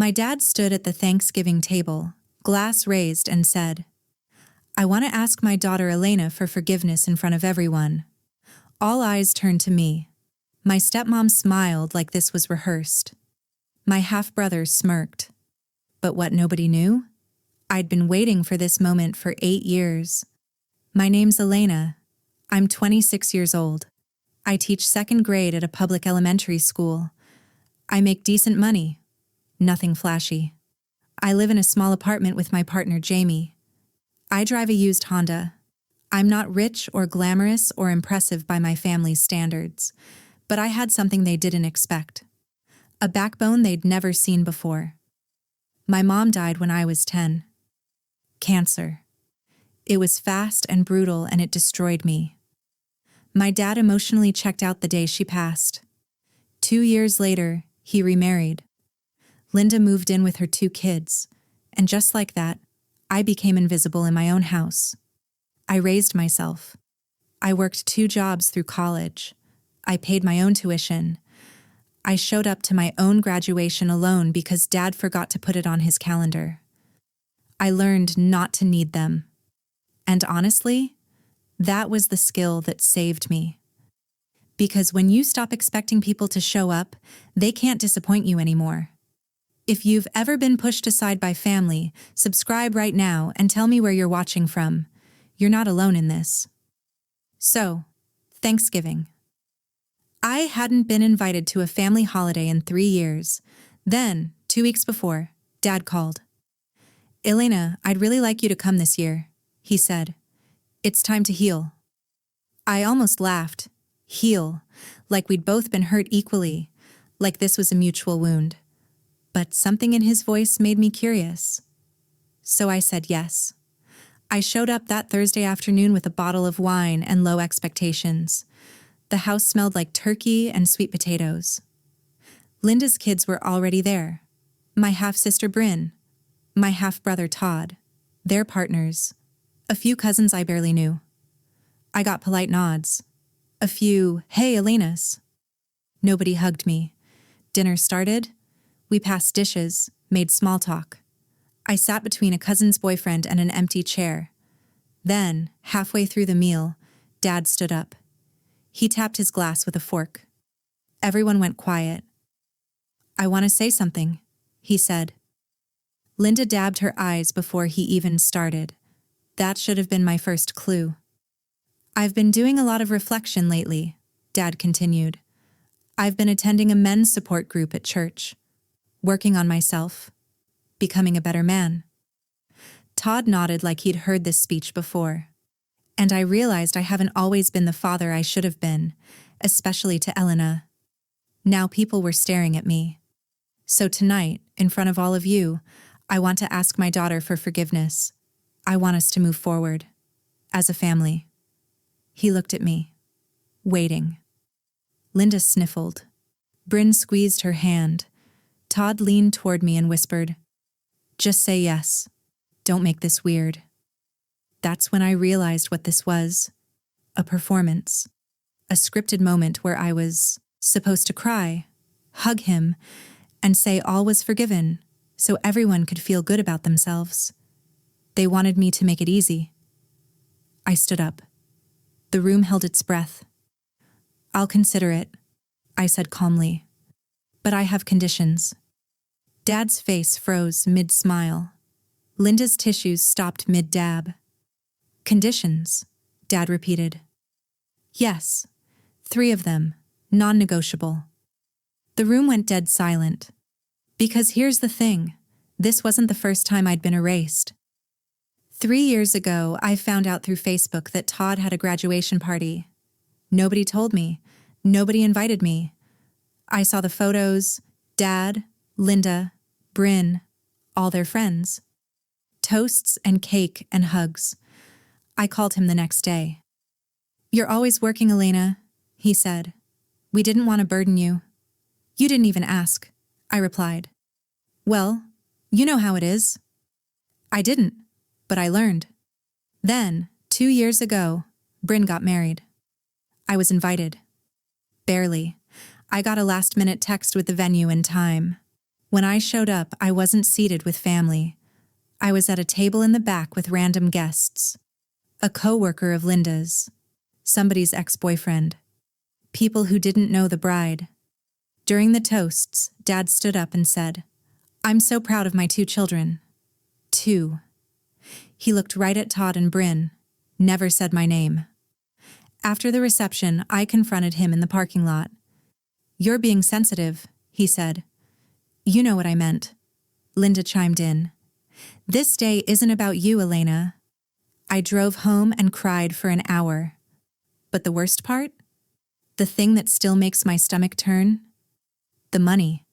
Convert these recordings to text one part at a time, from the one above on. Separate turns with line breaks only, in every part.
My dad stood at the Thanksgiving table, glass raised, and said, "I want to ask my daughter Elena for forgiveness in front of everyone." All eyes turned to me. My stepmom smiled like this was rehearsed. My half-brother smirked. But what nobody knew? I'd been waiting for this moment for 8 years. My name's Elena. I'm 26 years old. I teach second grade at a public elementary school. I make decent money. Nothing flashy. I live in a small apartment with my partner Jamie. I drive a used Honda. I'm not rich or glamorous or impressive by my family's standards, but I had something they didn't expect. A backbone they'd never seen before. My mom died when I was 10. Cancer. It was fast and brutal, and it destroyed me. My dad emotionally checked out the day she passed. 2 years later, he remarried. Linda moved in with her 2 kids, and just like that, I became invisible in my own house. I raised myself. I worked 2 jobs through college. I paid my own tuition. I showed up to my own graduation alone because Dad forgot to put it on his calendar. I learned not to need them. And honestly, that was the skill that saved me. Because when you stop expecting people to show up, they can't disappoint you anymore. If you've ever been pushed aside by family, subscribe right now and tell me where you're watching from. You're not alone in this. So, Thanksgiving. I hadn't been invited to a family holiday in 3 years. Then, 2 weeks before, Dad called. "Elena, I'd really like you to come this year," he said. "It's time to heal." I almost laughed. Heal. Like we'd both been hurt equally. Like this was a mutual wound. But something in his voice made me curious. So I said yes. I showed up that Thursday afternoon with a bottle of wine and low expectations. The house smelled like turkey and sweet potatoes. Linda's kids were already there. My half-sister Bryn, my half-brother Todd, their partners, a few cousins I barely knew. I got polite nods. A few, "Hey, Elena's." Nobody hugged me. Dinner started. We passed dishes, made small talk. I sat between a cousin's boyfriend and an empty chair. Then, halfway through the meal, Dad stood up. He tapped his glass with a fork. Everyone went quiet. "I want to say something," he said. Linda dabbed her eyes before he even started. That should have been my first clue. "I've been doing a lot of reflection lately," Dad continued. "I've been attending a men's support group at church, working on myself, becoming a better man." Todd nodded like he'd heard this speech before. And I realized I haven't always been the father I should have been, especially to Elena. Now people were staring at me. So tonight, in front of all of you, I want to ask my daughter for forgiveness. I want us to move forward, as a family. He looked at me, waiting. Linda sniffled. Bryn squeezed her hand. Todd leaned toward me and whispered, "Just say yes. Don't make this weird." That's when I realized what this was. A performance. A scripted moment where I was supposed to cry, hug him, and say all was forgiven so everyone could feel good about themselves. They wanted me to make it easy. I stood up. The room held its breath. "I'll consider it," I said calmly. "But I have conditions." Dad's face froze mid-smile. Linda's tissues stopped mid-dab. "Conditions," Dad repeated. "Yes, 3 of them, non-negotiable." The room went dead silent. Because here's the thing, this wasn't the first time I'd been erased. 3 years ago, I found out through Facebook that Todd had a graduation party. Nobody told me. Nobody invited me. I saw the photos, Dad, Linda, Bryn, all their friends. Toasts and cake and hugs. I called him the next day. "You're always working, Elena," he said. "We didn't want to burden you." "You didn't even ask," I replied. "Well, you know how it is." I didn't, but I learned. Then, 2 years ago, Bryn got married. I was invited. Barely. I got a last-minute text with the venue and time. When I showed up, I wasn't seated with family. I was at a table in the back with random guests. A coworker of Linda's, somebody's ex-boyfriend, people who didn't know the bride. During the toasts, Dad stood up and said, "I'm so proud of my 2 children." 2. He looked right at Todd and Bryn, never said my name. After the reception, I confronted him in the parking lot. "You're being sensitive," he said. "You know what I meant." Linda chimed in. "This day isn't about you, Elena." I drove home and cried for an hour. But the worst part? The thing that still makes my stomach turn? The money.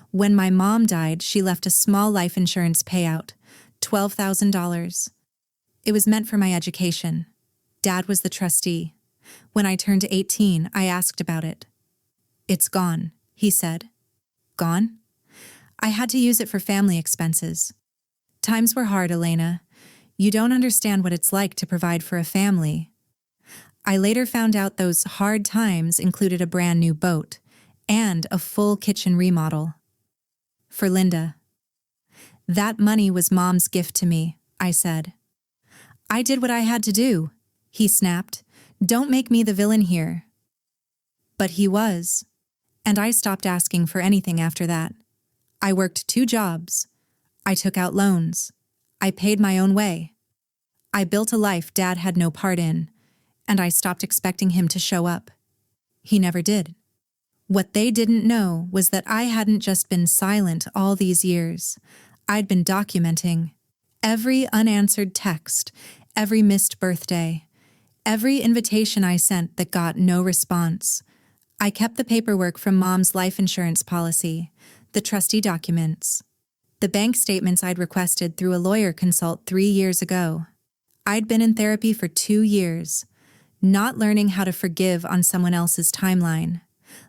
When my mom died, she left a small life insurance payout, $12,000. It was meant for my education. Dad was the trustee. When I turned 18, I asked about it. "It's gone," he said. "Gone?" "I had to use it for family expenses." Times were hard, Elena. You don't understand what it's like to provide for a family. I later found out those hard times included a brand new boat and a full kitchen remodel. For Linda. "That money was Mom's gift to me," I said. "I did what I had to do," he snapped. "Don't make me the villain here." But he was. And I stopped asking for anything after that. I worked 2 jobs. I took out loans. I paid my own way. I built a life Dad had no part in, and I stopped expecting him to show up. He never did. What they didn't know was that I hadn't just been silent all these years. I'd been documenting every unanswered text, every missed birthday, every invitation I sent that got no response. I kept the paperwork from Mom's life insurance policy, the trustee documents, the bank statements I'd requested through a lawyer consult 3 years ago. I'd been in therapy for 2 years, not learning how to forgive on someone else's timeline,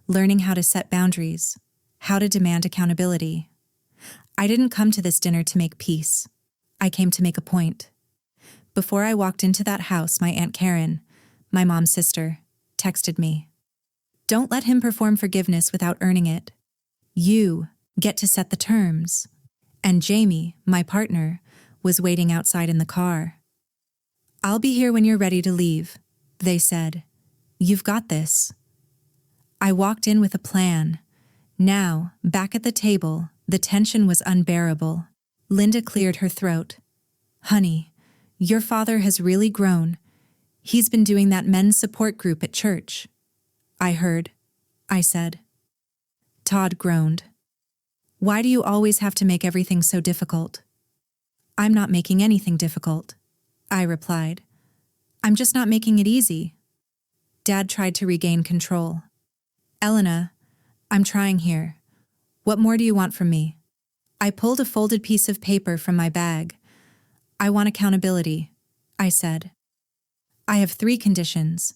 learning how to set boundaries, how to demand accountability. I didn't come to this dinner to make peace. I came to make a point. Before I walked into that house, my Aunt Karen, my mom's sister, texted me. "Don't let him perform forgiveness without earning it. You get to set the terms." And Jamie, my partner, was waiting outside in the car. "I'll be here when you're ready to leave," they said. "You've got this." I walked in with a plan. Now, back at the table, the tension was unbearable. Linda cleared her throat. "Honey, your father has really grown. He's been doing that men's support group at church." "I heard," I said. Todd groaned. "Why do you always have to make everything so difficult?" "I'm not making anything difficult," I replied. "I'm just not making it easy." Dad tried to regain control. "Elena, I'm trying here. What more do you want from me?" I pulled a folded piece of paper from my bag. "I want accountability," I said. "I have 3 conditions.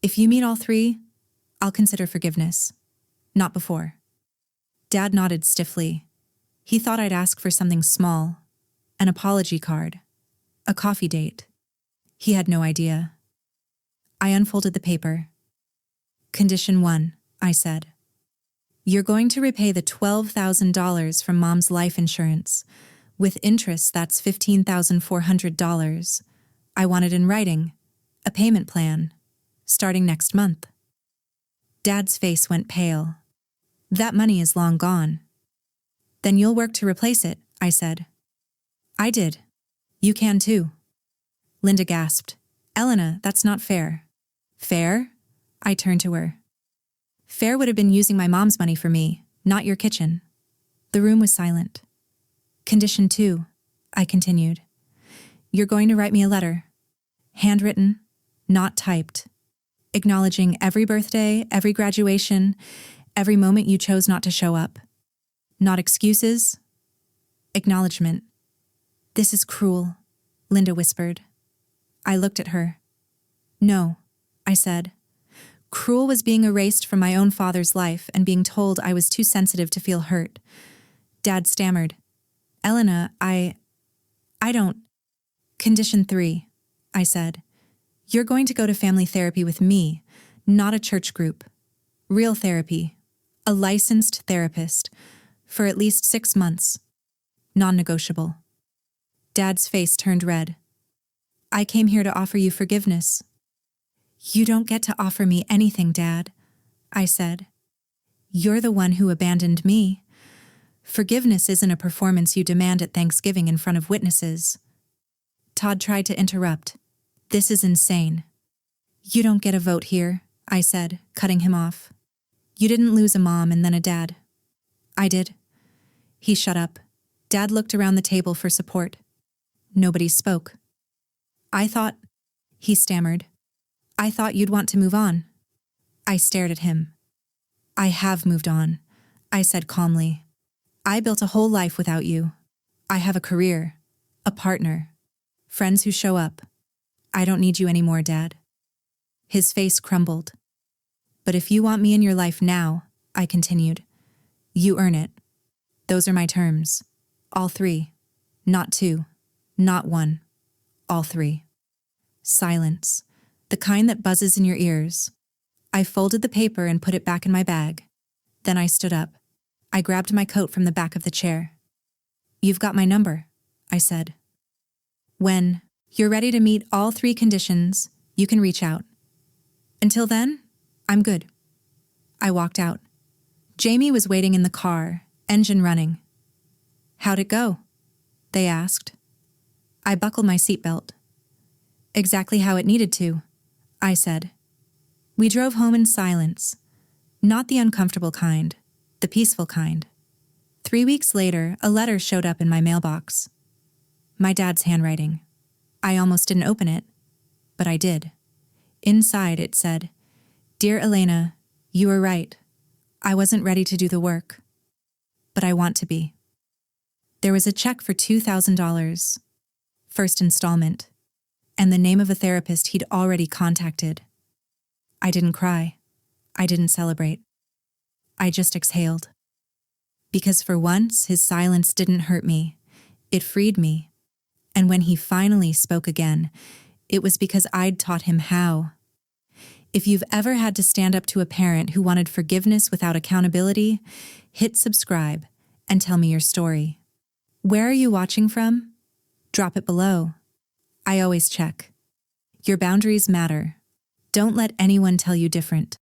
If you meet all 3, I'll consider forgiveness. Not before." Dad nodded stiffly. He thought I'd ask for something small, an apology card, a coffee date. He had no idea. I unfolded the paper. "Condition 1, I said. You're going to repay the $12,000 from Mom's life insurance. With interest, that's $15,400. I want it in writing, a payment plan, starting next month." Dad's face went pale. "That money is long gone." "Then you'll work to replace it," I said. "I did. You can too." Linda gasped. "Elena, that's not fair." "Fair?" I turned to her. "Fair would have been using my mom's money for me, not your kitchen." The room was silent. "Condition 2, I continued. You're going to write me a letter. Handwritten, not typed. Acknowledging every birthday, every graduation, every moment you chose not to show up. Not excuses. Acknowledgement." "This is cruel," Linda whispered. I looked at her. "No," I said. Cruel was being erased from my own father's life and being told I was too sensitive to feel hurt. Dad stammered. "Elena, I don't." "Condition 3, I said. You're going to go to family therapy with me, not a church group. Real therapy. A licensed therapist. For at least 6 months. Non-negotiable. Dad's face turned red. I came here to offer you forgiveness. You don't get to offer me anything, Dad, I said. You're the one who abandoned me. Forgiveness isn't a performance you demand at Thanksgiving in front of witnesses. Todd tried to interrupt. This is insane. You don't get a vote here, I said, cutting him off. You didn't lose a mom and then a dad. I did. He shut up. Dad looked around the table for support. Nobody spoke. He stammered. I thought you'd want to move on. I stared at him. I have moved on, I said calmly. I built a whole life without you. I have a career, a partner, friends who show up. I don't need you anymore, Dad. His face crumbled. But if you want me in your life now, I continued, you earn it. Those are my terms. All 3. Not 2. Not 1. All 3. Silence. The kind that buzzes in your ears. I folded the paper and put it back in my bag. Then I stood up. I grabbed my coat from the back of the chair. You've got my number, I said. When you're ready to meet all 3 conditions, you can reach out. Until then, I'm good. I walked out. Jamie was waiting in the car, engine running. How'd it go? They asked. I buckled my seatbelt. Exactly how it needed to, I said. We drove home in silence. Not the uncomfortable kind, the peaceful kind. 3 weeks later, a letter showed up in my mailbox. My dad's handwriting. I almost didn't open it, but I did. Inside it said, Dear Elena, you were right. I wasn't ready to do the work, but I want to be. There was a check for $2,000, first installment, and the name of a therapist he'd already contacted. I didn't cry. I didn't celebrate. I just exhaled. Because for once, his silence didn't hurt me. It freed me. And when he finally spoke again, it was because I'd taught him how. If you've ever had to stand up to a parent who wanted forgiveness without accountability, hit subscribe and tell me your story. Where are you watching from? Drop it below. I always check. Your boundaries matter. Don't let anyone tell you different.